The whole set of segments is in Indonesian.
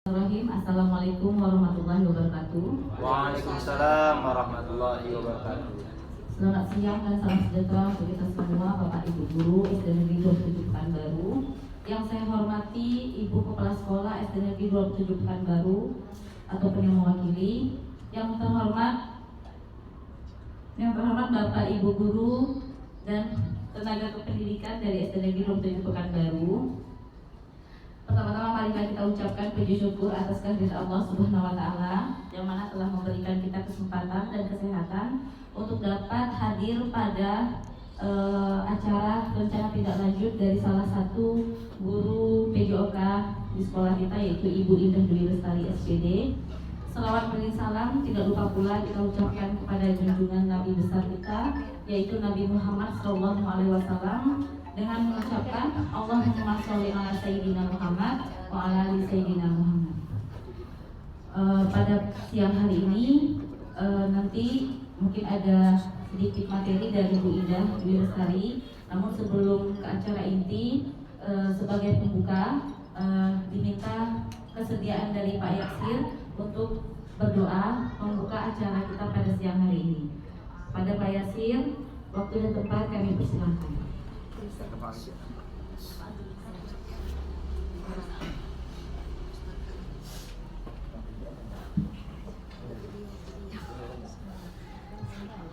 Assalamualaikum warahmatullahi wabarakatuh. Waalaikumsalam warahmatullahi wabarakatuh. Selamat siang dan salam sejahtera untuk kita semua, Bapak Ibu Guru SD Negeri 27 Pekanbaru. Yang saya hormati Ibu Kepala Sekolah SD Negeri 27 Pekanbaru ataupun yang mewakili. Yang terhormat Bapak Ibu Guru dan tenaga kependidikan dari SD Negeri 27 Pekanbaru. Pertama-tama mari kita ucapkan puji syukur atas kehadirat Allah Subhanahu wa taala yang mana telah memberikan kita kesempatan dan kesehatan untuk dapat hadir pada acara rencana tindak lanjut dari salah satu guru PJOK di sekolah kita, yaitu Ibu Indah Dwi Lestari SPD. Selawat beri salam tidak lupa pula kita ucapkan kepada junjungan Nabi besar kita, yaitu Nabi Muhammad SAW, dengan mengucapkan Allahumma sholli ala Sayyidina Muhammad wa ala ali Sayyidina Muhammad. Pada siang hari ini nanti mungkin ada sedikit materi dari Bu Indah Dwi Lestari. Namun sebelum ke acara inti, sebagai pembuka diminta kesediaan dari Pak Yaksir untuk berdoa membuka acara kita pada siang hari ini. Pada Pak Yaksir, waktu dan tempat kami persilahkan.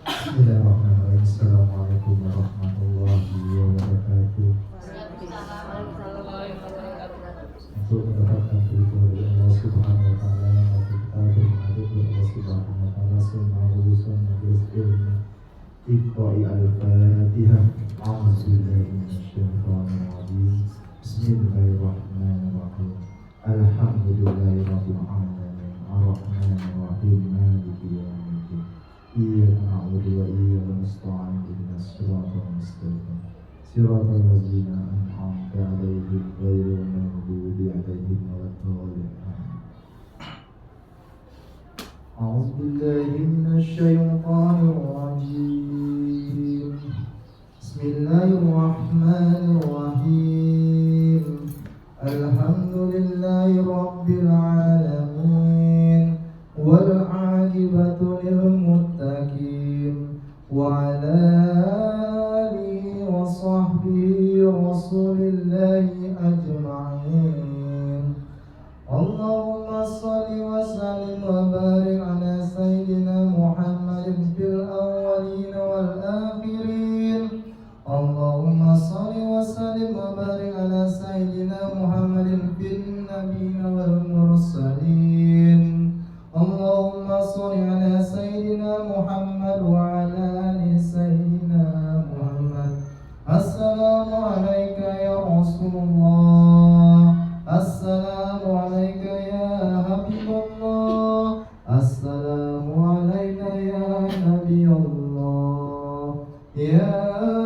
Bismillahirrahmanirrahim. Assalamualaikum warahmatullahi wabarakatuh. Untuk mendapatkan berita dari Allah Subhanahu wa taala, maka kita bermadu kepada Allah Subhanahu wa taala selama lulusan majelis ilmu. Iqra'i al-Fatihah. A'udzubillahi minasyaitonir rajim. Bismillahirrahmanirrahim. Alhamdulillahirabbil alamin. Arrahmanir rahim. Maliki yaumiddin. Iyyaka na'budu wa iyyaka nasta'in. Ihdinas siratal mustaqim. Siratal ladzina an'amta 'alaihim ghairil maghdubi 'alaihim waladdallin. A'udzu billahi minasy syaithanir rajim. Bismillahirrahmanirrahim. Alhamdulillahi rabbil alamin. Wal 'aqibatu lil muttaqin. Wa 'ala alihi wa sahbihi rasulillahi ajma'in. Allahumma shalli wa sallim wa barik ala sayyidina Muhammadin fil awwalin wal akhirin. Allahumma shalli wa sallim wa barik ala sayyidina Muhammadin fil nabiyyin wal mursalin. Allahumma shalli ala sayyidina Muhammad wa ala ali sayyidina Muhammad. Assalamu alayka ya Rasulullah. Assalamu alayka ya Habibullah. Assalamu alayka ya Nabiyullah. Ya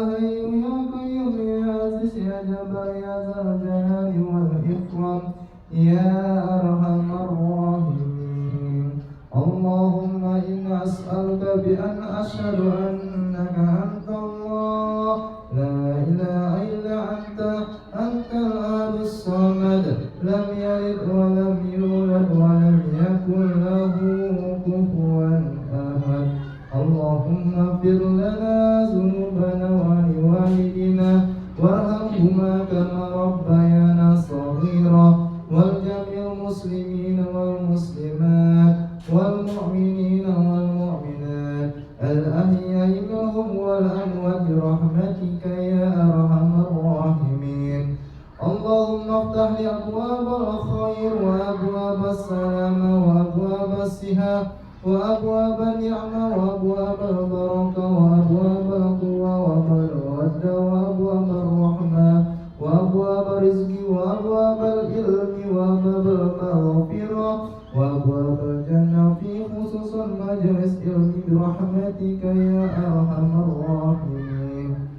Hayyu ya Qayyum ya Aziz ya Jabbar ya Dzal Jalali wal Ikram ya Arhamar Rahimin. Allahumma inna as'aluka bi an asyhadu annaka antallah la ilaha illa anta antal ahadus samad lam yalid wa lam yulad wa lam yakul lahu kufuwan ahad. Allahumma fir lana dzunubana wa liwalidina warhamhuma kama rabbayana shaghira wal jami'il muslimina wal muslimat wal mu'minina wal mu'minat al ahya'i minhum wal amwat bi rahmatika ya arhamar rahimin. Allahumma iftah li abwabal khair wa abwabas salama wa abwabas siha wa abwabal ni'ma wa abwabal baraka wa abwabal quwwa wa balwadda wa abwabal rahmah wa abwabal rizqi wa abwabal ilmi wa abwabal maghfirah wa abwabal jannah fi khususan majlis ilmi bi rahmatika ya arhamar rahimin.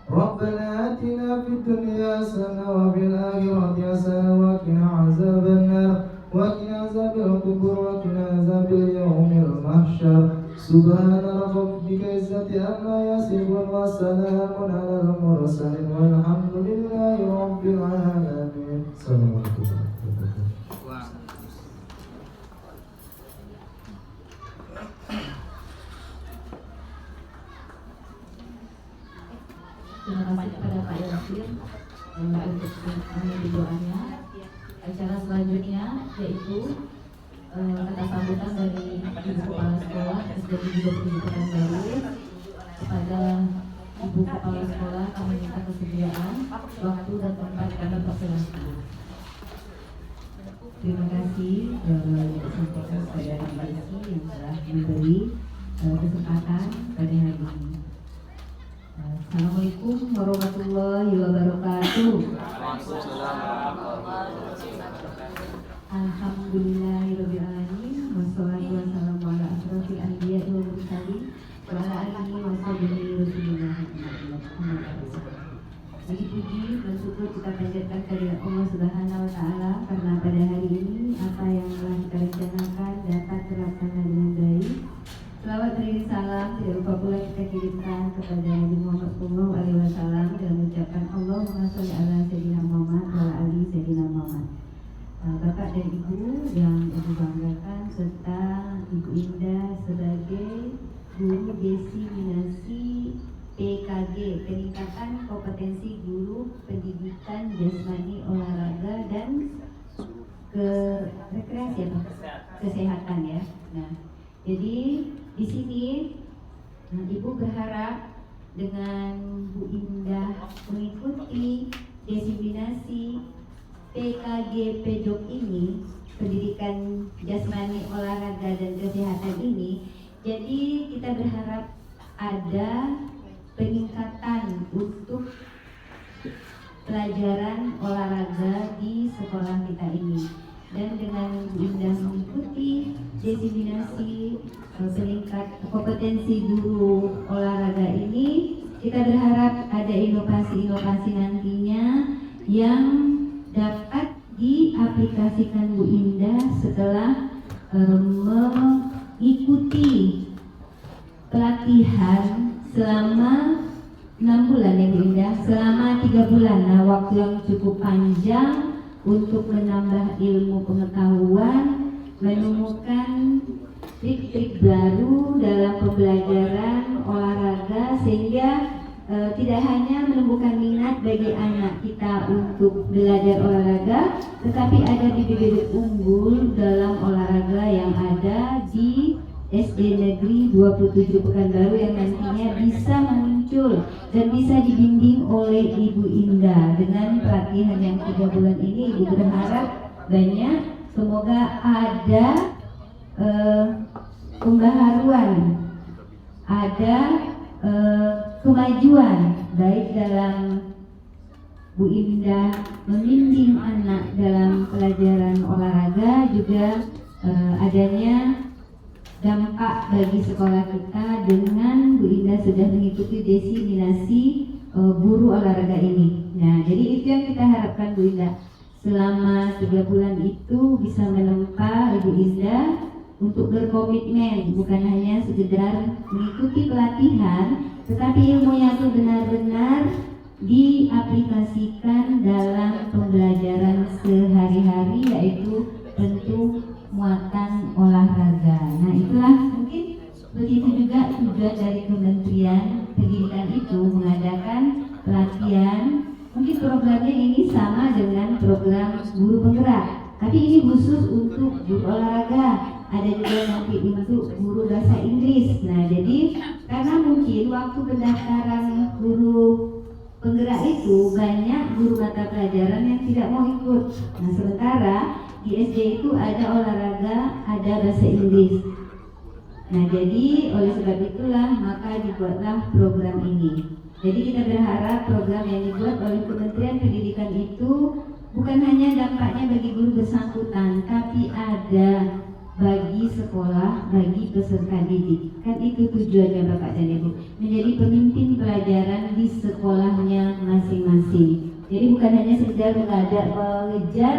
Rabbana atina fid dunya hasanah wa fil akhirati hasanah wa qina azaban nar wa qina azabil qubur wa qina azabil yaumil mahsyar. Subhana rabbika izzati amma yasifun wa salamun alal mursalin walhamdulillahi rabbil alamin. Assalamualaikum warahmatullahi wabarakatuh. Terima kasih kepada Pak Yasir untuk menjadi doanya. Acara selanjutnya yaitu kata sambutan dari Ibu Kepala Sekolah SD 27 Pekanbaru. Kepada Ibu Kepala Sekolah kami minta kesediaan waktu dan tempat kami persilahkan. Terima kasih disampaikan kepada Mbak Isi yang telah memberi kesempatan pada hari ini. Assalamualaikum warahmatullahi wabarakatuh. Alhamdulillahirabbil alamin wassalatu wassalamu ala asrofil anbiya'i wal mursalin wa ala alihi wa sahbihi rasulillah. Puji dan syukur kita panjatkan kehadirat Allah Subhanahu wa taala karena pada hari ini apa yang telah kita rencanakan dapat terlaksana dengan baik. Selawat dan salam tidak lupa pula kita kirimkan kepada Nabi Muhammad SAW dalam ucapan Allahumma sholli ala sayyidina Muhammad wa ala ali sayyidina Muhammad. Bapak dan Ibu yang Ibu banggakan serta Ibu Indah sebagai guru desiminasi PKG, peningkatan kompetensi guru pendidikan jasmani olahraga dan rekreasi kesehatan ya. Nah, jadi di sini Ibu berharap dengan Bu Indah mengikuti desiminasi PKG Pejok ini, pendidikan jasmani olahraga dan kesehatan ini, jadi kita berharap ada peningkatan untuk pelajaran olahraga di sekolah kita ini. Dan dengan Bu Indah mengikuti desiminasi peningkat kompetensi guru olahraga ini, kita berharap ada inovasi-inovasi nantinya yang dapat diaplikasikan Bu Indah setelah mengikuti pelatihan selama 6 bulan ya Bu Indah, selama 3 bulan. Nah, waktu yang cukup panjang untuk menambah ilmu pengetahuan, menemukan trik-trik baru dalam pembelajaran olahraga sehingga tidak hanya menumbuhkan minat bagi anak kita untuk belajar olahraga, tetapi ada bibit-bibit unggul dalam olahraga yang ada di SD Negeri 27 Pekanbaru yang nantinya bisa muncul dan bisa dibimbing oleh Ibu Indah. Dengan pelatihan yang 3 bulan ini, Ibu berharap banyak, semoga ada pembaharuan, ada kemajuan baik dalam Bu Indah membimbing anak dalam pelajaran olahraga, juga adanya dampak bagi sekolah kita dengan Bu Indah sudah mengikuti desiminasi guru olahraga ini. Nah, jadi itu yang kita harapkan Bu Indah. Selama 3 bulan itu bisa menempa Ibu Indah untuk berkomitmen, bukan hanya sekedar mengikuti pelatihan, tetapi ilmunya itu benar-benar diaplikasikan dalam pembelajaran sehari-hari, yaitu tentu muatan olahraga. Nah, itulah mungkin begitu juga tujuan dari Kementerian Pendidikan itu mengadakan pelatihan. Mungkin programnya ini sama dengan program guru penggerak, tapi ini khusus untuk guru olahraga. Ada juga nanti untuk guru bahasa Inggris. Nah, jadi karena mungkin waktu pendaftaran guru penggerak itu banyak guru mata pelajaran yang tidak mau ikut. Nah, sementara di SD itu ada olahraga, ada bahasa Inggris. Nah, jadi oleh sebab itulah maka dibuatlah program ini. Jadi kita berharap program yang dibuat oleh Kementerian Pendidikan itu bukan hanya dampaknya bagi guru bersangkutan, tapi ada bagi sekolah, bagi peserta didik. Kan itu tujuannya Bapak dan Ibu, menjadi pemimpin pelajaran di sekolahnya masing-masing. Jadi bukan hanya sekedar mengejar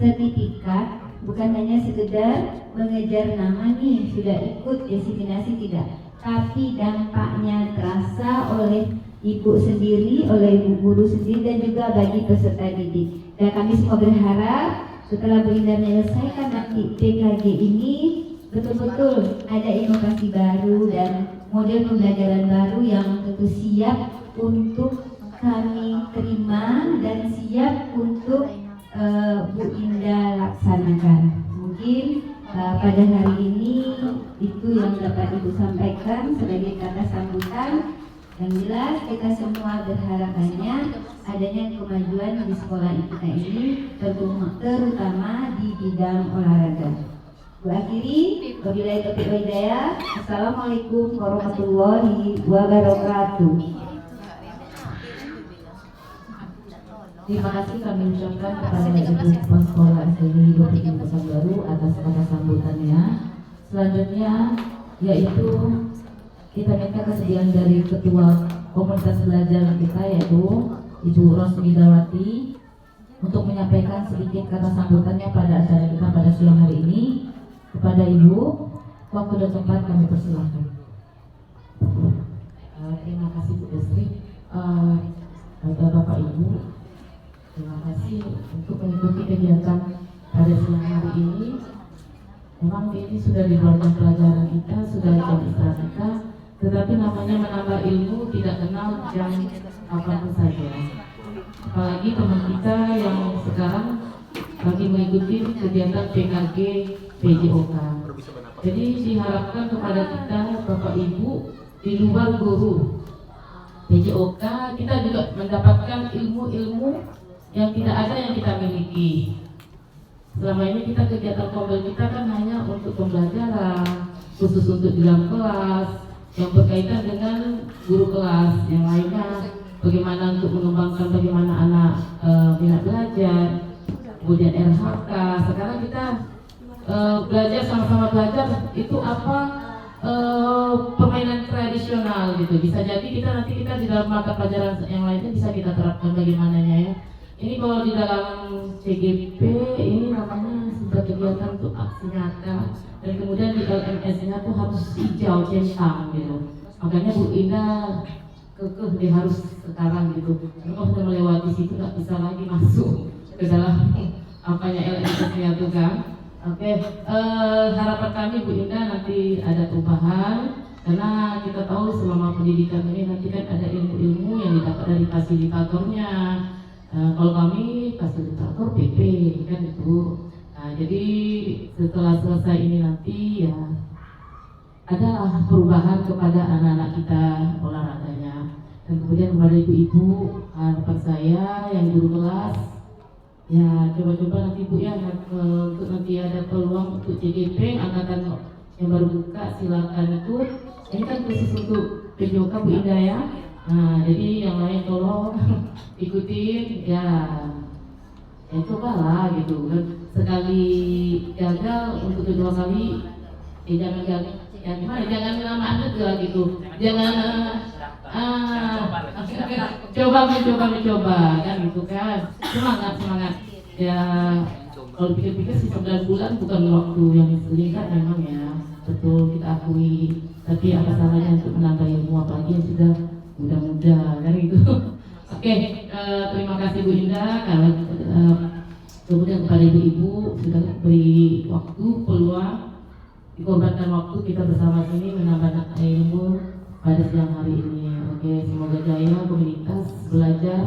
sertifikat, bukan hanya sekedar mengejar nama nih sudah ikut desiminasi, tidak, tapi dampaknya terasa oleh ibu sendiri, oleh ibu guru sendiri, dan juga bagi peserta didik. Dan kami semua berharap setelah Bu Indah menyelesaikan nanti PKG ini, betul-betul ada inovasi baru dan model pembelajaran baru yang tentu siap untuk kami terima dan siap untuk Bu Indah laksanakan. Mungkin pada hari ini itu yang dapat Ibu sampaikan sebagai kata sambutan. Yang jelas kita semua berharap banyak adanya kemajuan di sekolah kita ini, terutama di bidang olahraga. Bu akhiri, wabillahi taufiq wal hidayah. Assalamualaikum warahmatullahi wabarakatuh. Terima kasih kami ucapkan kepada Ibu Kepala Sekolah SDN Bukit Pekanbaru atas kata sambutannya. Selanjutnya yaitu kita minta kesediaan dari Ketua Komunitas Belajar kita yaitu Ibu Rosmidawati untuk menyampaikan sedikit kata sambutannya pada acara kita pada siang hari ini. Kepada Ibu, waktu dan tempat kami persilahkan. Terima kasih Bu Desri, Bapak Ibu. Terima kasih untuk mengikuti kegiatan pada siang hari ini. Memang ini sudah di luar jam pelajaran kita, sudah jam istirahat kita, tetapi namanya menambah ilmu tidak kenal jam apapun saja. Apalagi teman kita yang sekarang lagi mengikuti kegiatan PKG PJOK. Jadi diharapkan kepada kita Bapak Ibu di luar guru PJOK kita juga mendapatkan ilmu-ilmu yang tidak ada yang kita miliki. Selama ini kita kegiatan kombel kita kan hanya untuk pembelajaran, khusus untuk di dalam kelas, yang berkaitan dengan guru kelas. Yang lainnya bagaimana untuk mengembangkan bagaimana anak minat belajar, kemudian RHK. Sekarang kita belajar sama-sama belajar itu apa permainan tradisional gitu. Bisa jadi nanti kita di dalam mata pelajaran yang lainnya bisa kita terapkan bagaimananya ya. Ini kalau di dalam CGP ini namanya sebuah kegiatan untuk aksi nyata, dan kemudian di LMS-nya tuh harus hijau centang gitu. Makanya Bu Indah kekeh dia harus sekarang gitu. Kalau sudah melewati situ nggak bisa lagi masuk ke dalam apanya LMS-nya tuh kan. Oke, harapan kami Bu Indah nanti ada perubahan, karena kita tahu selama pendidikan ini nanti kan ada ilmu-ilmu yang didapat dari fasilitatornya. Kalau kami fasilitator PP kan itu. Nah, jadi setelah selesai ini nanti ya adalah perubahan kepada anak-anak kita olahraganya. Dan kemudian kepada ibu-ibu, harapan saya yang guru kelas ya coba-coba nanti Bu ya untuk nanti ada peluang untuk CGP angkatan yang baru buka silakan ikut. Ini kan khusus untuk PJOK Bu Indah ya. Nah, jadi yang lain tolong ikutin ya cobalah gitu. Sekali gagal untuk kedua kali jangan gagal. Ya gimana? Jangan lama juga gitu. Jangan mencoba kan gitu kan. Semangat. Ya kalau pikir-pikir sih 9 bulan bukan waktu yang singkat memang ya. Betul kita akui. Tapi apa salahnya untuk menambah ilmu apalagi yang sudah mudah-mudah kan gitu. Oke, terima kasih Bu Indah. Kalau kemudian kepada ibu-ibu sudah beri waktu peluang, dikorbankan waktu kita bersama sini menambah ilmu pada siang hari ini. Oke, semoga jaya komunitas belajar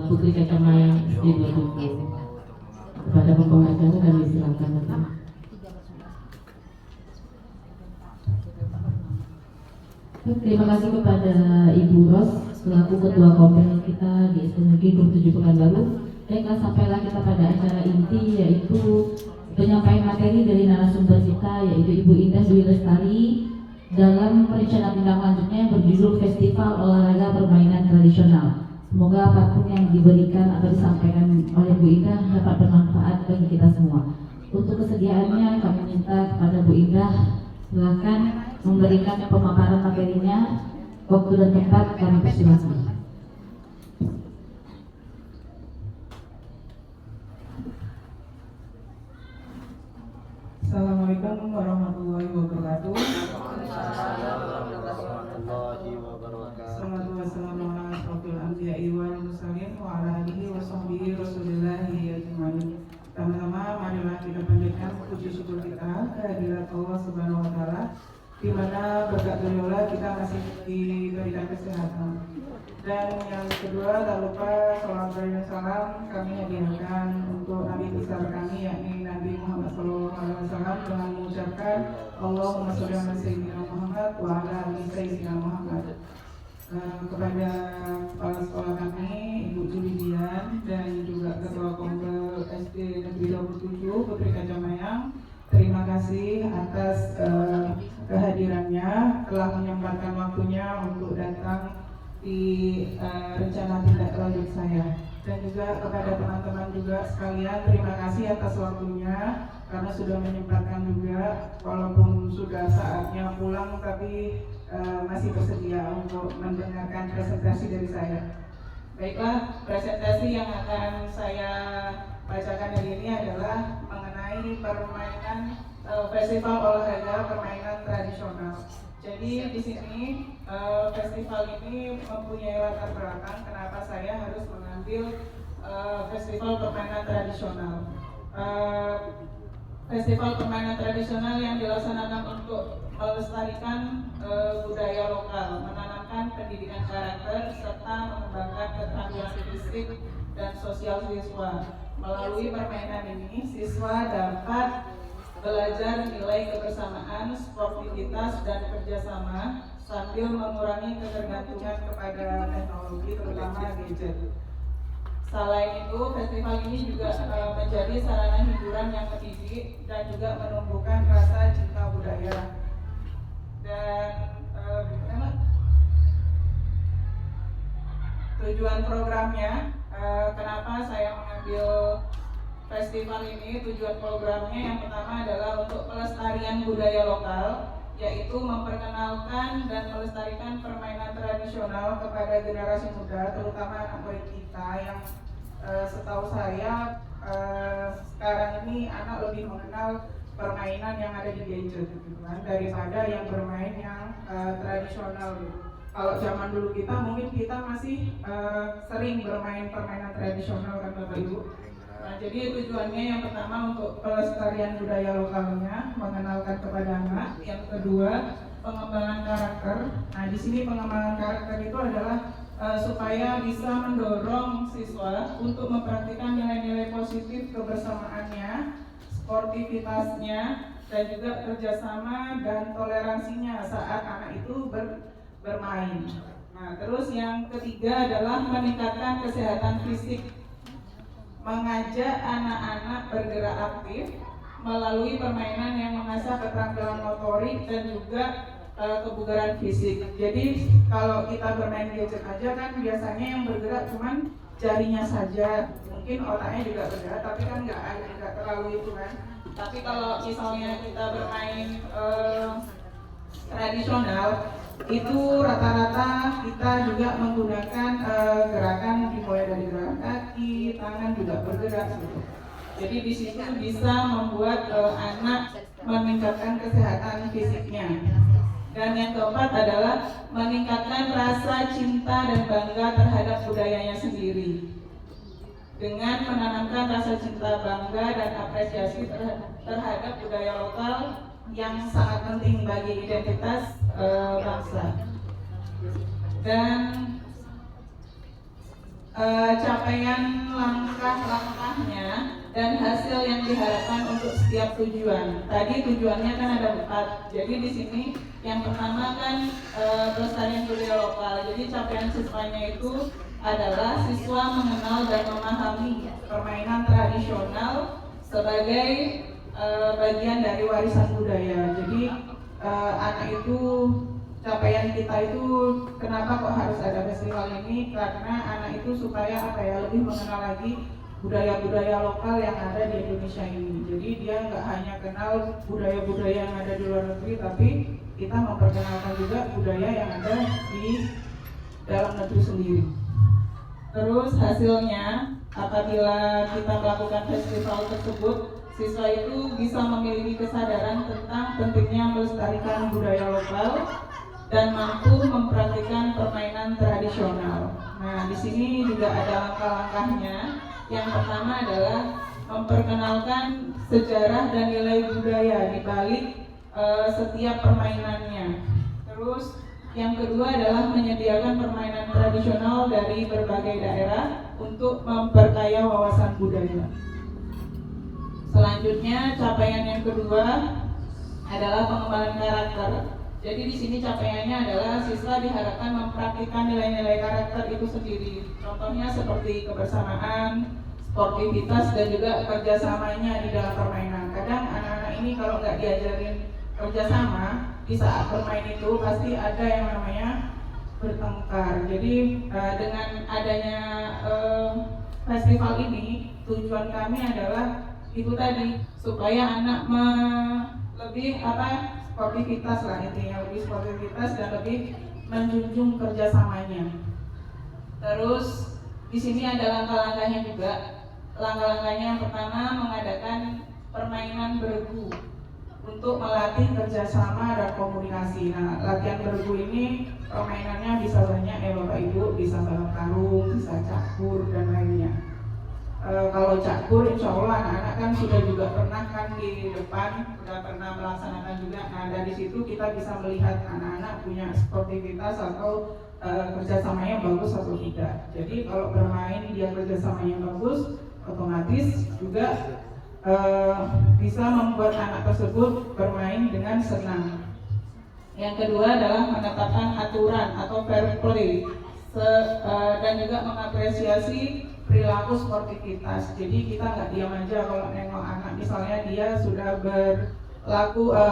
Putri Kacamaya SD 27. Kepada pembawa acara kami silakan nanti. Terima kasih kepada Ibu Ros selaku Ketua Kompel kita di SD Negeri 27 Pekanbaru. Baiklah, sampailah kita pada acara inti yaitu penyampaian materi dari narasumber kita yaitu Ibu Indah Dwi Lestari dalam perencanaan undang lanjutnya yang berjudul Festival Olahraga Permainan Tradisional. Semoga apapun yang diberikan atau disampaikan oleh Bu Indah dapat bermanfaat bagi kita semua. Untuk kesediaannya kami minta kepada Bu Indah silakan memberikan pemaparan materinya. Waktu dan tempat kami persilakan. Assalamualaikum warahmatullahi wabarakatuh. Salatu wassalamu ala asyrofil anbiya'i wal mursalin wa ala alihi wa sahbihi rasulillahi ajma'in. Pertama-tama marilah kita panjatkan puji syukur kita kehadirat Allah Subhanahu wa taala di mana berkat beliau kita masih diberikan kesehatan. Dan yang kedua, tak lupa salam dan salam kami hadiahkan untuk Nabi besar kami, yakni Nabi Muhammad SAW, dengan mengucapkan Allahumma sholli ala sayyidina Muhammad wa ala ali sayyidina Muhammad. Kepada kepala sekolah kami, Ibu Julidian, dan juga Ketua Kompel SD Negeri 27 Putri Kacamayang, terima kasih atas kehadirannya, telah menyempatkan waktunya untuk datang di rencana tindak lanjut saya. Dan juga kepada teman-teman juga sekalian, terima kasih atas waktunya karena sudah menyempatkan juga, walaupun sudah saatnya pulang tapi masih bersedia untuk mendengarkan presentasi dari saya. Baiklah, presentasi yang akan saya bacakan hari ini adalah mengenai permainan festival olahraga permainan tradisional. Jadi di sini festival ini mempunyai latar belakang kenapa saya harus mengambil festival permainan tradisional. Festival permainan tradisional yang dilaksanakan untuk melestarikan budaya lokal, menanamkan pendidikan karakter, serta mengembangkan keterampilan fisik dan sosial siswa. Melalui permainan ini, siswa dapat belajar nilai kebersamaan, sportivitas, dan kerjasama sambil mengurangi ketergantungan kepada teknologi, terutama gadget. Selain itu, festival ini juga menjadi sarana hiburan yang mendidik dan juga menumbuhkan rasa cinta budaya. Dan tujuan programnya, kenapa saya mengambil festival ini, tujuan programnya yang pertama adalah untuk pelestarian budaya lokal, yaitu memperkenalkan dan melestarikan permainan tradisional kepada generasi muda, terutama anak murid kita yang setahu saya sekarang ini anak lebih mengenal permainan yang ada di gadget gitu kan, daripada yang bermain yang tradisional gitu. Kalau zaman dulu kita mungkin kita masih sering bermain permainan tradisional kan Bapak Ibu. Nah, jadi tujuannya yang pertama untuk pelestarian budaya lokalnya, mengenalkan kepada anak. Yang kedua, pengembangan karakter. Nah, di sini pengembangan karakter itu adalah supaya bisa mendorong siswa untuk mempraktikkan nilai-nilai positif kebersamaannya, sportivitasnya, dan juga kerjasama dan toleransinya saat anak itu bermain. Nah, terus yang ketiga adalah meningkatkan kesehatan fisik, mengajak anak-anak bergerak aktif melalui permainan yang mengasah keterampilan motorik dan juga kebugaran fisik. Jadi kalau kita bermain gadget aja kan biasanya yang bergerak cuman jarinya saja, mungkin otaknya juga bergerak tapi kan nggak terlalu itu kan. Tapi kalau misalnya kita bermain tradisional, itu rata-rata kita juga menggunakan gerakan dimulai dari gerakan kaki, tangan juga bergerak gitu. Jadi di situ bisa membuat anak meningkatkan kesehatan fisiknya. Dan yang keempat adalah meningkatkan rasa cinta dan bangga terhadap budayanya sendiri. Dengan menanamkan rasa cinta, bangga, dan apresiasi terhadap budaya lokal yang sangat penting bagi identitas bangsa. Dan capaian langkah-langkahnya dan hasil yang diharapkan untuk setiap tujuan. Tadi tujuannya kan ada 4. Jadi di sini yang pertama kan pelestarian budaya lokal. Jadi capaian siswanya itu adalah siswa mengenal dan memahami permainan tradisional sebagai bagian dari warisan budaya. Jadi anak itu, capaian kita itu kenapa kok harus ada festival ini? Karena anak itu supaya lebih mengenal lagi budaya-budaya lokal yang ada di Indonesia ini. Jadi dia nggak hanya kenal budaya-budaya yang ada di luar negeri, tapi kita memperkenalkan juga budaya yang ada di dalam negeri sendiri. Terus hasilnya, apabila kita melakukan festival tersebut, siswa itu bisa memiliki kesadaran tentang pentingnya melestarikan budaya lokal dan mampu mempraktikkan permainan tradisional. Nah, di sini juga ada langkah-langkahnya. Yang pertama adalah memperkenalkan sejarah dan nilai budaya di balik setiap permainannya. Terus yang kedua adalah menyediakan permainan tradisional dari berbagai daerah untuk memperkaya wawasan budaya. Selanjutnya capaian yang kedua adalah pengembangan karakter. Jadi di sini capaiannya adalah siswa diharapkan mempraktikkan nilai-nilai karakter itu sendiri. Contohnya seperti kebersamaan, sportivitas, dan juga kerjasamanya di dalam permainan. Kadang anak-anak ini kalau nggak diajarin kerjasama di saat bermain itu pasti ada yang namanya bertengkar. Jadi dengan adanya festival ini tujuan kami adalah itu tadi supaya anak lebih sportivitas lah, intinya lebih sportivitas dan lebih menjunjung kerjasamanya. Terus di sini ada langkah-langkahnya juga. Langkah-langkahnya yang pertama mengadakan permainan bergu untuk melatih kerjasama dan komunikasi. Nah, latihan bergu ini permainannya bisa banyak ya Bapak Ibu, bisa balap karung, bisa cakur dan lainnya. Kalau cakur, insya Allah anak-anak kan sudah juga pernah kan di depan, sudah pernah melaksanakan juga. Nah, dari situ kita bisa melihat anak-anak punya sportivitas atau kerjasamanya bagus atau tidak. Jadi kalau bermain dia kerjasamanya bagus, otomatis juga bisa membuat anak tersebut bermain dengan senang. Yang kedua adalah menetapkan aturan atau fair play dan juga mengapresiasi perilaku sportivitas. Jadi kita nggak diam aja kalau nengok anak misalnya dia sudah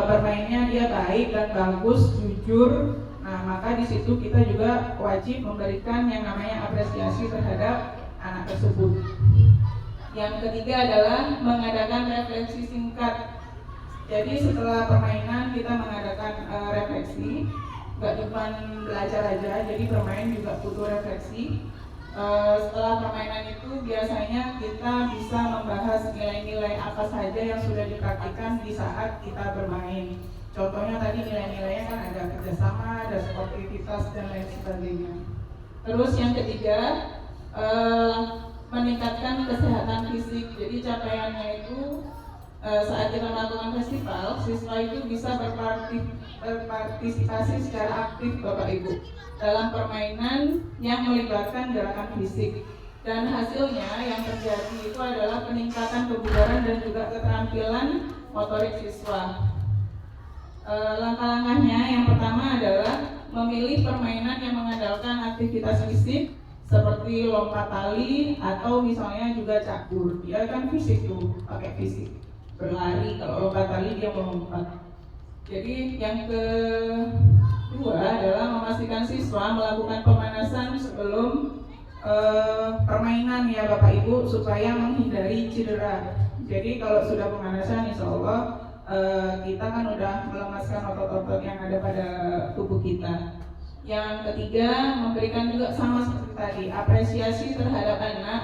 bermainnya dia baik dan bagus, jujur. Nah, maka di situ kita juga wajib memberikan yang namanya apresiasi terhadap anak tersebut. Yang ketiga adalah mengadakan refleksi singkat. Jadi setelah permainan kita mengadakan refleksi, nggak cuma belajar aja, jadi bermain juga butuh refleksi. Setelah permainan itu biasanya kita bisa membahas nilai-nilai apa saja yang sudah dipraktikkan di saat kita bermain. Contohnya tadi nilai-nilainya kan ada kerjasama, ada sportivitas dan lain sebagainya. Terus yang ketiga meningkatkan kesehatan fisik. Jadi capaiannya itu saat kita melakukan festival, siswa itu bisa berpartisipasi secara aktif Bapak Ibu dalam permainan yang melibatkan gerakan fisik. Dan hasilnya yang terjadi itu adalah peningkatan kebugaran dan juga keterampilan motorik siswa. Langkah-langkahnya yang pertama adalah memilih permainan yang mengandalkan aktivitas fisik seperti lompat tali atau misalnya juga cakur. Dia kan fisik tuh, pakai fisik. Berlari, kalau lompat tali dia melompat. Jadi yang kedua adalah memastikan siswa melakukan pemanasan sebelum permainan ya Bapak Ibu supaya menghindari cedera. Jadi kalau sudah pemanasan insya Allah kita kan udah melemaskan otot-otot yang ada pada tubuh kita. Yang ketiga, memberikan juga sama seperti tadi, apresiasi terhadap anak.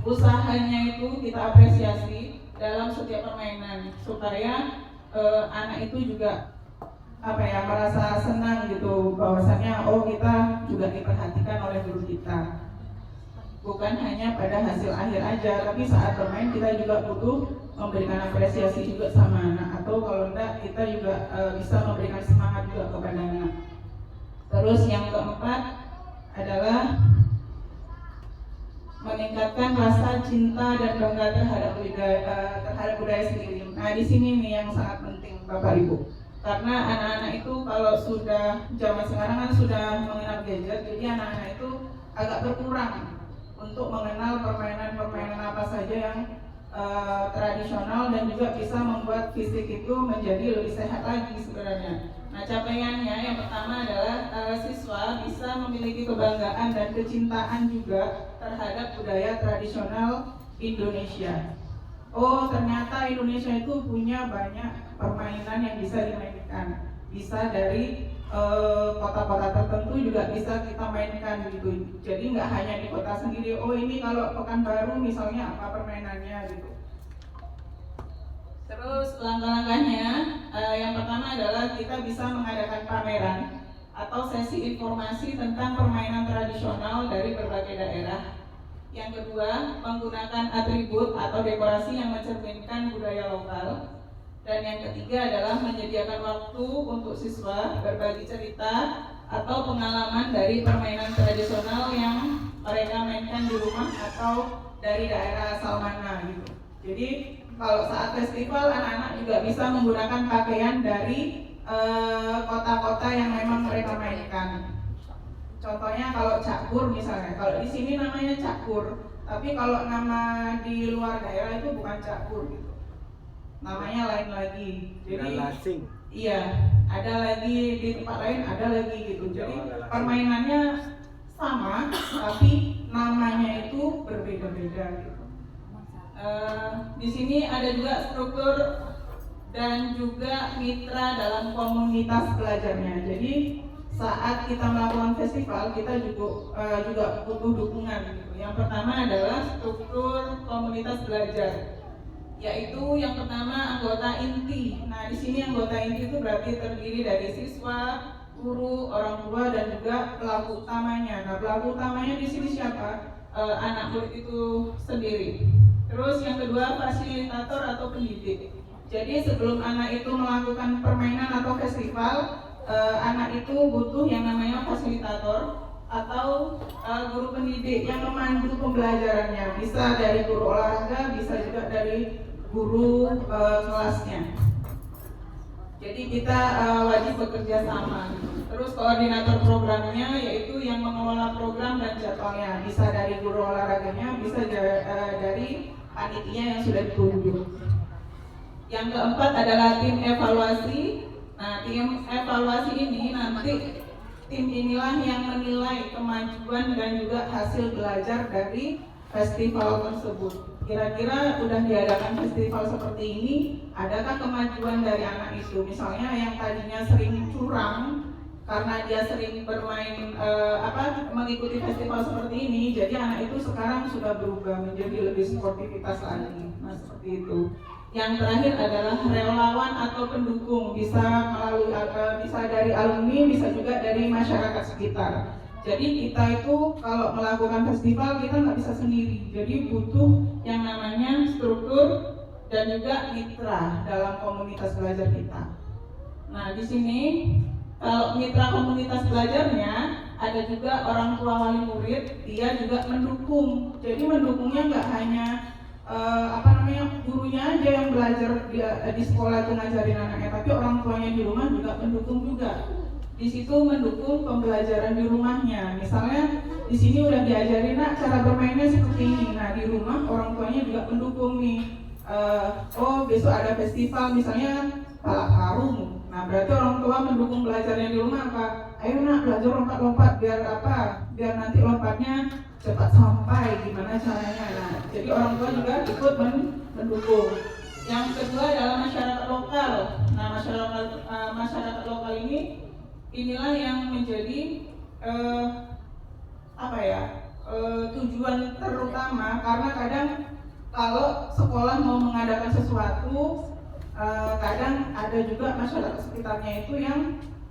Usahanya itu kita apresiasi dalam setiap permainan supaya anak itu juga merasa senang gitu, bahwasannya kita juga diperhatikan oleh guru kita. Bukan hanya pada hasil akhir aja, tapi saat bermain kita juga butuh memberikan apresiasi juga sama anak, atau kalau enggak kita juga bisa memberikan semangat juga kepada anak. Terus yang keempat adalah meningkatkan rasa cinta dan bangga terhadap budaya sendiri. Nah, di sini nih yang sangat penting Bapak Ibu. Karena anak-anak itu kalau sudah zaman sekarang kan sudah mengenal gadget, jadi anak-anak itu agak berkurang untuk mengenal permainan-permainan apa saja yang tradisional dan juga bisa membuat fisik itu menjadi lebih sehat lagi sebenarnya. Nah, capaiannya yang pertama adalah siswa bisa memiliki kebanggaan dan kecintaan juga terhadap budaya tradisional Indonesia. Oh, ternyata Indonesia itu punya banyak permainan yang bisa dimainkan. Bisa dari kota-kota tertentu juga bisa kita mainkan gitu. Jadi nggak hanya di kota sendiri. Oh, ini kalau Pekanbaru misalnya apa permainannya gitu. Terus langkah-langkahnya yang pertama adalah kita bisa mengadakan pameran atau sesi informasi tentang permainan tradisional dari berbagai daerah. Yang kedua, menggunakan atribut atau dekorasi yang mencerminkan budaya lokal. Dan yang ketiga adalah menyediakan waktu untuk siswa berbagi cerita atau pengalaman dari permainan tradisional yang mereka mainkan di rumah atau dari daerah asal mana gitu. Jadi kalau saat festival anak-anak juga bisa menggunakan pakaian dari kota-kota yang memang mereka mainkan. Contohnya kalau cakur misalnya, kalau di sini namanya cakur, tapi kalau nama di luar daerah itu bukan cakur gitu. Namanya lain lagi. Jadi iya, ada lagi di tempat lain, ada lagi gitu. Jadi permainannya sama, tapi namanya itu berbeda-beda gitu. Di sini ada juga struktur dan juga mitra dalam komunitas belajarnya. Jadi saat kita melakukan festival, kita juga butuh dukungan gitu. Yang pertama adalah struktur komunitas belajar, yaitu yang pertama anggota inti. Nah, di sini anggota inti itu berarti terdiri dari siswa, guru, orang tua, dan juga pelaku utamanya. Nah, pelaku utamanya di sini siapa? Anak murid itu sendiri. Terus yang kedua fasilitator atau pendidik. Jadi sebelum anak itu melakukan permainan atau festival, anak itu butuh yang namanya fasilitator atau guru pendidik yang memandu pembelajarannya. Bisa dari guru olahraga, bisa juga dari guru kelasnya. Jadi kita wajib bekerja sama. Terus koordinator programnya yaitu yang mengelola program dan jadwalnya. Bisa dari guru olahraganya, bisa dari panitia yang sudah ditunjuk. Yang keempat adalah tim evaluasi. Nah, tim evaluasi ini nanti tim inilah yang menilai kemajuan dan juga hasil belajar dari festival tersebut. Kira-kira udah diadakan festival seperti ini, adakah kemajuan dari anak itu? Misalnya yang tadinya sering curang karena dia sering bermain mengikuti festival seperti ini, jadi anak itu sekarang sudah berubah menjadi lebih sportivitas lagi. Nah, seperti itu. Yang terakhir adalah relawan atau pendukung, bisa melalui bisa dari alumni, bisa juga dari masyarakat sekitar. Jadi kita itu kalau melakukan festival kita nggak bisa sendiri. Jadi butuh yang namanya struktur dan juga mitra dalam komunitas belajar kita. Nah, di sini kalau mitra komunitas belajarnya ada juga orang tua wali murid, dia juga mendukung. Jadi mendukungnya nggak hanya gurunya aja yang belajar di sekolah itu ngajarin anaknya, tapi orang tuanya di rumah juga mendukung juga. Di situ mendukung pembelajaran di rumahnya. Misalnya di sini udah diajarin nak cara bermainnya seperti ini. Nah, di rumah orang tuanya juga mendukung nih. Besok ada festival misalnya balap karung. Nah, berarti orang tua mendukung belajarnya di rumah apa? Ayo nak belajar lompat-lompat biar biar nanti lompatnya cepat sampai, gimana caranya. Nah, jadi orang tua juga ikut mendukung. Yang kedua adalah masyarakat lokal. Nah, masyarakat lokal inilah yang menjadi tujuan terutama, karena kadang kalau sekolah mau mengadakan sesuatu, kadang ada juga masyarakat sekitarnya itu yang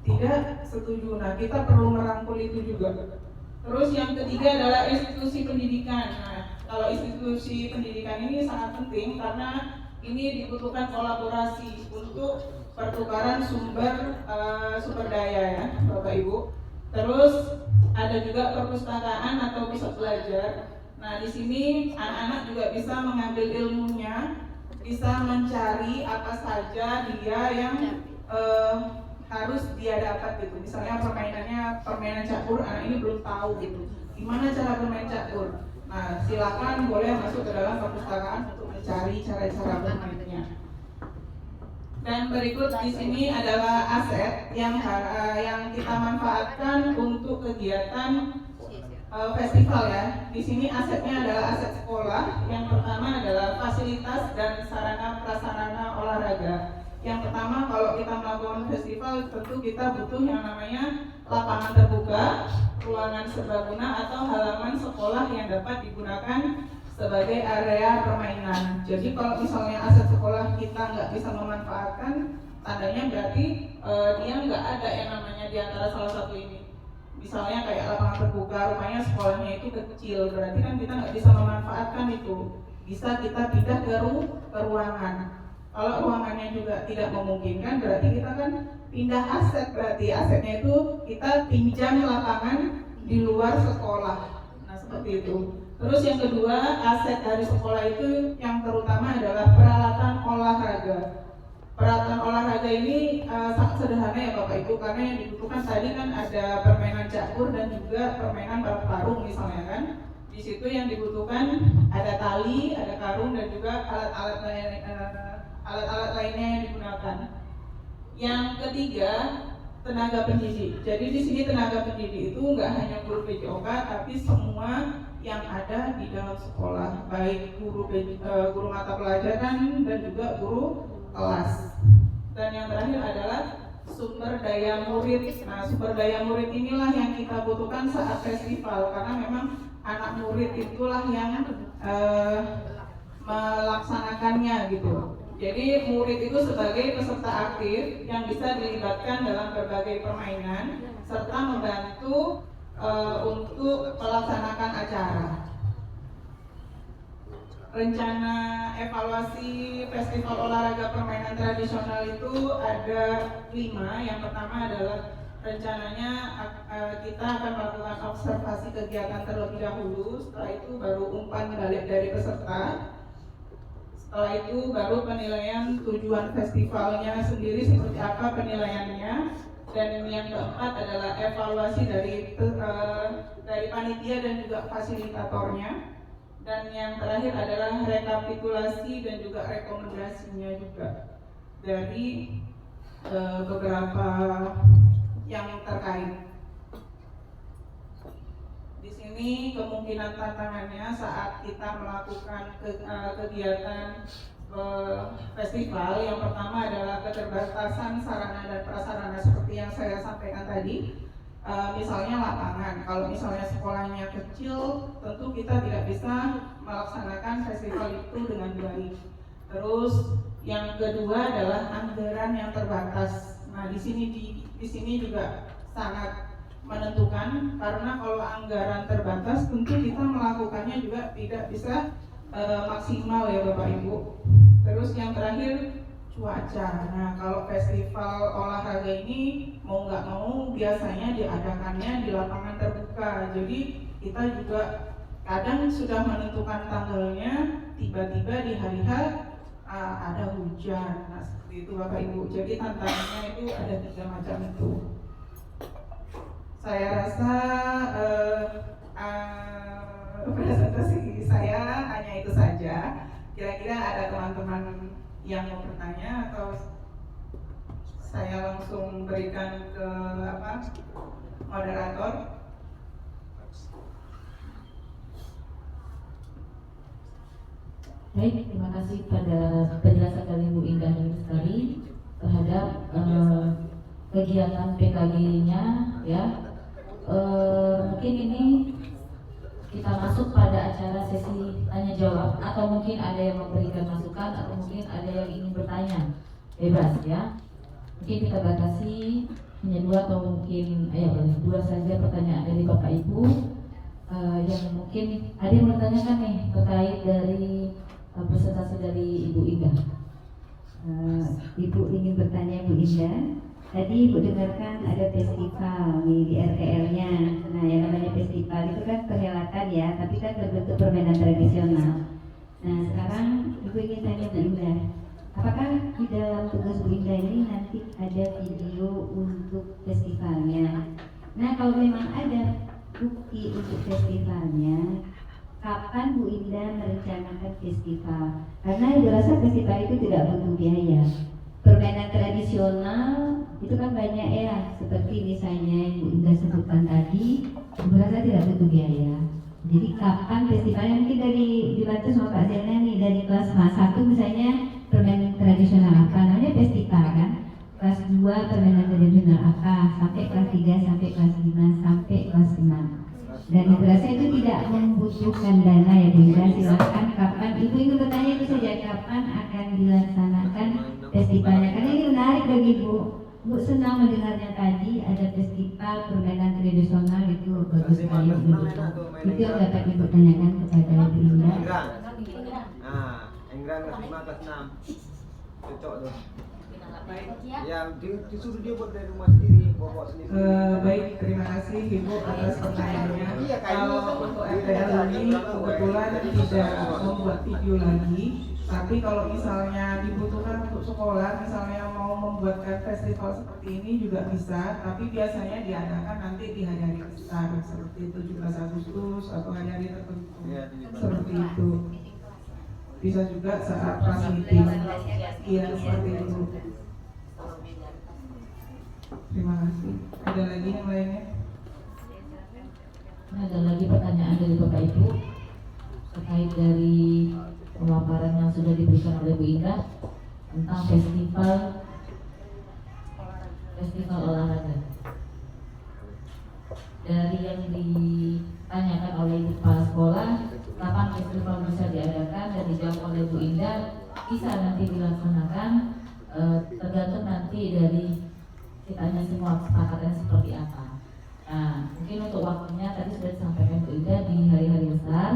tidak setuju. Nah, kita perlu merangkul itu juga. Terus yang ketiga adalah institusi pendidikan. Nah, kalau institusi pendidikan ini sangat penting karena ini dibutuhkan kolaborasi untuk pertukaran sumber daya ya, Bapak Ibu. Terus ada juga perpustakaan atau pusat belajar. Nah, di sini anak-anak juga bisa mengambil ilmunya, bisa mencari apa saja dia yang harus dia dapat gitu. Misalnya permainan catur, anak ini belum tahu gitu. Gimana cara bermain catur? Nah, silakan boleh masuk ke dalam perpustakaan untuk mencari cara-cara bermainnya. Dan berikut di sini adalah aset yang kita manfaatkan untuk kegiatan festival ya. Di sini asetnya adalah aset sekolah. Yang pertama adalah fasilitas dan sarana prasarana olahraga. Yang pertama, kalau kita melakukan festival tentu kita butuh yang namanya lapangan terbuka, ruangan serbaguna atau halaman sekolah yang dapat digunakan sebagai area permainan. Jadi kalau misalnya aset sekolah kita nggak bisa memanfaatkan, tandanya berarti dia nggak ada yang namanya di antara salah satu ini. Misalnya kayak lapangan terbuka, rumahnya sekolahnya itu kecil, berarti kan kita nggak bisa memanfaatkan itu. Bisa kita pindah ke ruangan. Kalau ruangannya juga tidak memungkinkan, berarti kita kan pindah aset, berarti asetnya itu kita pinjam lapangan di luar sekolah. Nah seperti itu. Terus yang kedua, aset dari sekolah itu yang terutama adalah peralatan olahraga. Peralatan olahraga ini sangat sederhana ya Bapak Ibu, karena yang dibutuhkan tadi kan ada permainan catur dan juga permainan balap karung misalnya kan. Di situ yang dibutuhkan ada tali, ada karung dan juga alat-alat lainnya yang digunakan. Yang ketiga, tenaga pendidik. Jadi di sini tenaga pendidik itu nggak hanya guru PJOK, tapi semua yang ada di dalam sekolah, baik guru mata pelajaran dan juga guru kelas. Dan yang terakhir adalah sumber daya murid. Nah, sumber daya murid inilah yang kita butuhkan saat festival, karena memang anak murid itulah yang melaksanakannya gitu. Jadi murid itu sebagai peserta aktif yang bisa dilibatkan dalam berbagai permainan serta membantu untuk melaksanakan acara. Rencana evaluasi Festival Olahraga Permainan Tradisional itu ada 5. Yang pertama adalah rencananya kita akan melakukan observasi kegiatan terlebih dahulu. Setelah itu baru umpan balik dari peserta. Setelah itu baru penilaian tujuan festivalnya sendiri seperti apa penilaiannya. Dan yang keempat adalah evaluasi dari panitia dan juga fasilitatornya. Dan yang terakhir adalah rekapitulasi dan juga rekomendasinya juga dari beberapa yang terkait. Di sini kemungkinan tantangannya saat kita melakukan kegiatan festival, yang pertama adalah keterbatasan sarana dan prasarana seperti yang saya sampaikan tadi. Misalnya lapangan, kalau misalnya sekolahnya kecil, tentu kita tidak bisa melaksanakan festival itu dengan baik. Terus yang kedua adalah anggaran yang terbatas. Nah, di sini juga sangat menentukan, karena kalau anggaran terbatas, tentu kita melakukannya juga tidak bisa maksimal ya Bapak Ibu. Terus yang terakhir, cuaca. Nah, kalau festival olahraga ini mau nggak mau biasanya diadakannya di lapangan terbuka. Jadi kita juga kadang sudah menentukan tanggalnya, tiba-tiba di hari H ada hujan. Nah, seperti itu Bapak Ibu. Jadi tantangannya itu ada 3 macam itu. Saya rasa presentasi saya hanya itu saja. Kira-kira ada teman-teman yang mau bertanya atau saya langsung berikan ke moderator? Baik, terima kasih pada penjelasan dari Bu Indah Lestari terhadap kegiatan PKG-nya ya. Mungkin ini kita masuk pada acara sesi tanya jawab, atau mungkin ada yang memberikan masukan atau mungkin ada yang ingin bertanya, bebas ya. Mungkin kita batasi hanya 2 atau mungkin 2 saja pertanyaan dari Bapak Ibu yang mungkin ada yang bertanyakan nih terkait dari presentasi dari Ibu Indah. Ibu ingin bertanya Bu Indah. Tadi Ibu dengarkan ada festival di RTL-nya. Nah, yang namanya festival itu kan perhelatan ya, tapi kan berbentuk permainan tradisional. Nah, sekarang Ibu ingin tanya Bu Indah, apakah di dalam tugas Bu Indah ini nanti ada video untuk festivalnya? Nah, kalau memang ada bukti untuk festivalnya, kapan Bu Indah merencanakan festival? Karena Ibu rasa festival itu tidak butuh biaya. Permainan tradisional itu kan banyak ya, seperti misalnya yang Bu Indah sebutkan tadi, Ibu rasa tidak butuh biaya. Jadi kapan festivalnya? Mungkin dari dibantu sama Pak Zelna nih, dari kelas 1 misalnya permainan tradisional apa, namanya festival kan. Kelas 2 permainan tradisional apa, sampai kelas 3, sampai kelas 5, sampai kelas 6. Dan Ibu rasa itu tidak membutuhkan dana ya Bu Indah. Silakan kapan, Ibu ingin bertanya itu saja, kapan akan dilaksanakan festivalnya, karena ini menarik bagi Ibu. Bu senang mendengarnya tadi ada festival permainan tradisional, itu bagus sekali. Itu yang dapat Ibu tanyakan kepada Ibu Indah. Engran kelas 5 kelas 6 cocok tuh. Baik. Yang disuruh dia buat dari rumah sendiri, bawa sendiri. Baik, terima kasih Ibu atas pertanyaannya. Kalau untuk RTL ini kebetulan tidak membuat video lagi, tapi kalau misalnya dibutuhkan untuk sekolah, misalnya mau membuatkan festival seperti ini juga bisa, tapi biasanya diadakan nanti di hari-hari besar seperti 17 Agustus atau hari-hari tertentu seperti itu. Bisa juga saat prass meeting. Iya, seperti itu. Terima kasih. Ada lagi yang lainnya? Ada lagi pertanyaan dari Bapak Ibu terkait dari pemaparan yang sudah diberikan oleh Bu Indah tentang festival olahraga. Dari yang ditanyakan oleh Ibu Kepala Sekolah, kapan festival bisa diadakan, dan dijawab oleh Bu Indah bisa nanti dilaksanakan, tergantung nanti dari kitanya semua kesepakatan seperti apa. Nah, mungkin untuk waktunya tadi sudah disampaikan Bu Indah di hari-hari besar.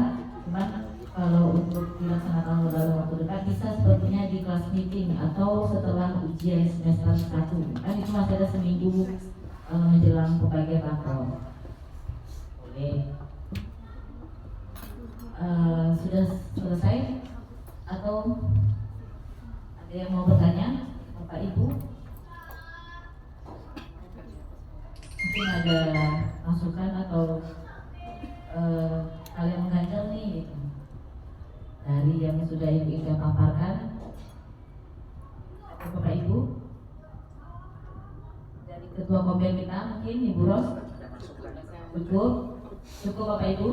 Cuman kalau untuk dilaksanakan dalam waktu dekat bisa sepertinya di kelas meeting atau setelah ujian semester 1. Kan itu masih ada seminggu menjelang pembagian rapor. Boleh. Sudah selesai atau ada yang mau bertanya, Bapak Ibu? Mungkin ada masukan atau hal yang mengganjal nih gitu, dari yang sudah Ibu Indah paparkan. Bapak Ibu, dari Ketua Kombel kita mungkin Ibu Ros, cukup Bapak Ibu.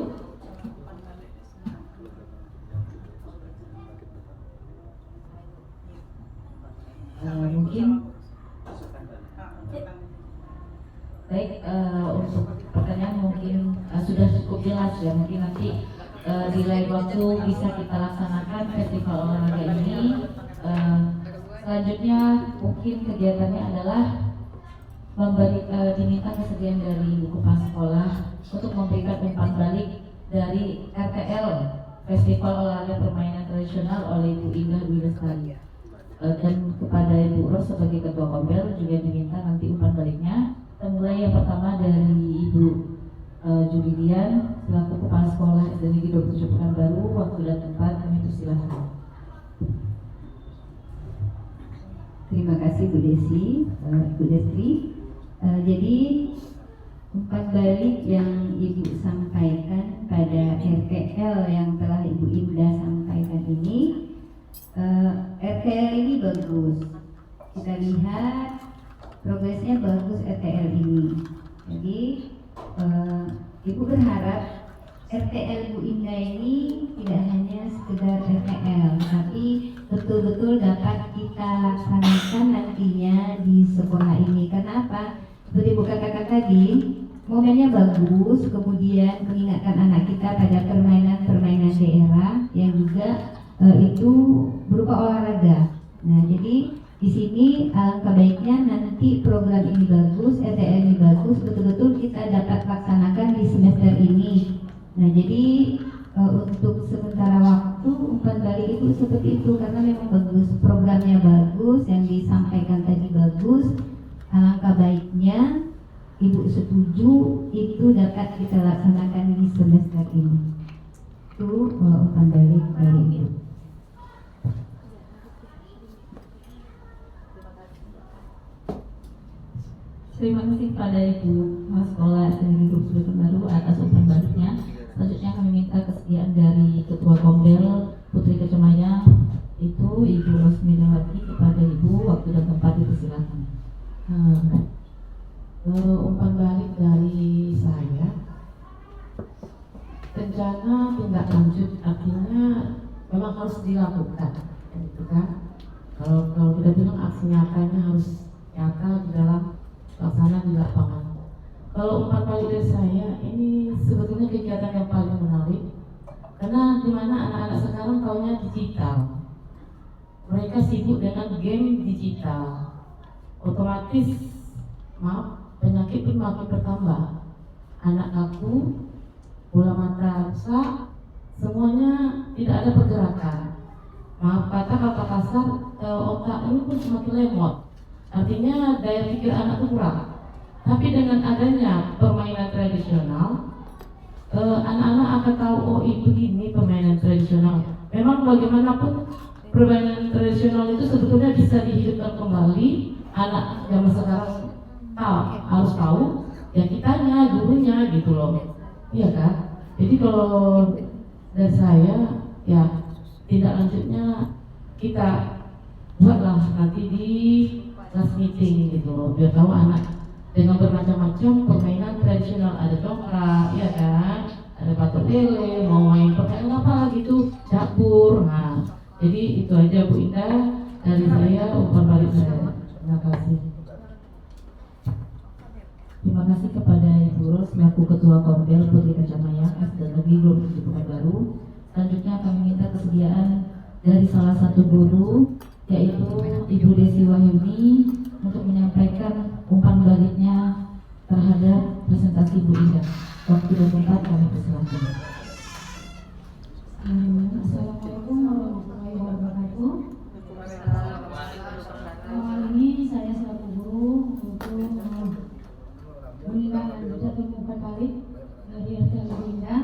Mungkin baik, untuk pertanyaan mungkin sudah cukup jelas ya. Mungkin nanti di lain waktu bisa kita laksanakan festival olahraga ini. Selanjutnya mungkin kegiatannya adalah diminta kesediaan dari Ibu Kepala Sekolah untuk memberikan umpan balik dari RTL Festival Olahraga Permainan Tradisional oleh Ibu Indah Dwi Lestari. Dan kepada Ibu Ros sebagai Ketua Kombel juga diminta nanti umpan baliknya. Kita mulai yang pertama dari Ibu Julidian selaku Kepala Sekolah SD Negeri 27 Pekanbaru. Waktu dan tempat kami persilahkan. Terima kasih Bu Desi, Bu Destri. Jadi umpan balik yang Ibu sampaikan pada RTL yang telah Ibu Indah sampaikan ini, RTL ini bagus. Kita lihat progresnya bagus RTL ini. Jadi Ibu berharap RTL Bu Indah ini tidak hanya sekedar RTL, tapi betul-betul dapat kita laksanakan nantinya di sekolah ini. Kenapa? Seperti Bu katakan tadi, momennya bagus, kemudian mengingatkan anak kita pada permainan-permainan daerah yang juga itu berupa olahraga. Nah, jadi di sini alangkah baiknya nanti program ini bagus, RTL ini bagus, betul-betul kita dapat laksanakan di semester ini. Nah, jadi untuk sementara waktu umpan balik itu seperti itu karena memang bagus, programnya bagus, yang disampaikan tadi bagus. Alangkah baiknya Ibu setuju itu dapat kita laksanakan di semester ini. Itu umpan balik dari Ibu. Terima kasih kepada Ibu Kepala Sekolah dari Grup Sudut Baru atas umpan baliknya. Selanjutnya kami minta kesediaan dari Ketua Kombel Putri Kecemaya, itu Ibu Rosmilawati. Kepada Ibu, waktu dan tempat dipersilakan. Umpan balik dari saya, rencana tindak lanjut artinya memang harus dilakukan, gitu kan? Kalau kita bilang aksi nyatanya harus nyata di dalam laksana di lapangan. Kalau umpan balik dari saya ini sebetulnya kegiatan yang paling menarik, karena dimana anak-anak sekarang taunya digital, mereka sibuk dengan game digital, otomatis penyakit pun makin bertambah. Anak kaku, bola mata rusak, semuanya tidak ada pergerakan. Maaf kata kasar, otak ini pun semakin lemot. Artinya daya pikir anak itu kurang. Tapi dengan adanya permainan tradisional, anak-anak akan tahu, oh itu begini permainan tradisional. Memang bagaimanapun permainan tradisional itu sebetulnya bisa dihidupkan kembali. Anak zaman sekarang harus tahu, ya kitanya, gurunya gitu loh. Iya kan? Jadi kalau dari saya, ya tindak lanjutnya kita buatlah nanti di kelas meeting gitu loh, biar tahu anak dengan bermacam-macam permainan tradisional, ada dongkrak, ya kan, ada patok lele, mau main permainan apa gitu, dapur. Nah, jadi itu aja Bu Indah dari saya, umpan balik saya. Terima kasih. Terima kasih kepada Ibu Ros selaku Ketua Kombel Putri Kacamaya dan Negeri 27 Pekanbaru. Selanjutnya kami minta kesediaan dari salah satu guru, yaitu Ibu Desi Wahyuni, untuk menyampaikan umpan baliknya terhadap presentasi Bu Indah. Waktu dan tempat kami persilakan. Assalamualaikum warahmatullahi wabarakatuh. Awal ini saya selaku guru untuk menilai lanjut atau umpan balik dari RT Bu Indah.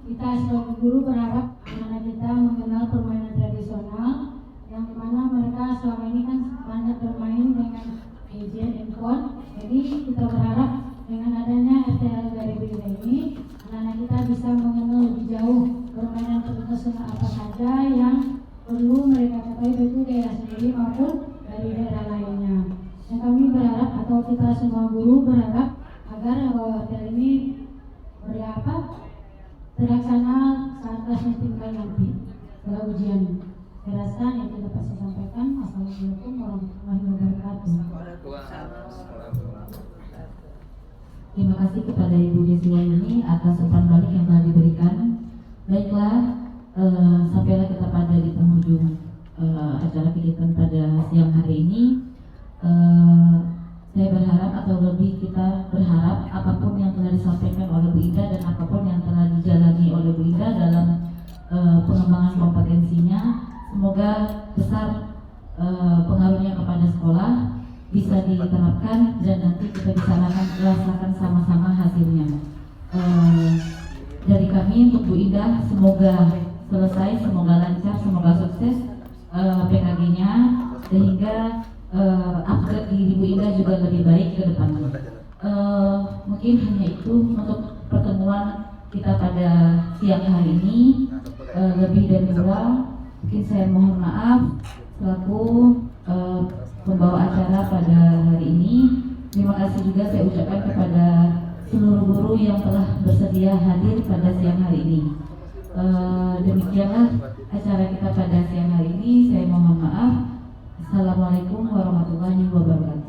Kita selaku guru berharap anak-anak kita mengenal permainan tradisional, yang dimana mereka selama ini kan banyak bermain dengan gadget, handphone. Jadi kita berharap dengan adanya RTL dari Bu Indah ini, anak-anak kita bisa mengenal lebih jauh permainan tradisional apa saja yang perlu mereka ketahui baik itu daerah sendiri maupun dari daerah lainnya. Dan kami berharap, atau kita semua guru berharap agar RTL ini terlaksana saat kelas meeting nanti setelah ujian. Saya rasa yang dapat saya sampaikan. Assalamualaikum warahmatullahi wabarakatuh. Terima kasih kepada Ibu Desi Wahyuni atas umpan balik yang telah diberikan. Baiklah, sampailah kita pada di penghujung acara kegiatan pada siang hari ini. Saya berharap, atau lebih kita berharap, apapun yang telah disampaikan oleh Bu Indah dan apapun yang telah dijalani oleh Bu Indah dalam pengembangan kompetensinya, semoga besar pengaruhnya kepada sekolah, bisa diterapkan dan nanti kita bisa rasakan sama-sama hasilnya. Dari kami untuk Bu Indah, semoga selesai, semoga lancar, semoga sukses PKG-nya, sehingga upgrade diri Bu Indah juga lebih baik ke depannya. Mungkin hanya itu untuk pertemuan kita pada siang hari ini. Lebih dan kurang mungkin saya mohon maaf selaku pembawa acara pada hari ini. Terima kasih juga saya ucapkan kepada seluruh guru yang telah bersedia hadir pada siang hari ini. Demikianlah acara kita pada siang hari ini. Saya mohon maaf. Assalamualaikum warahmatullahi wabarakatuh.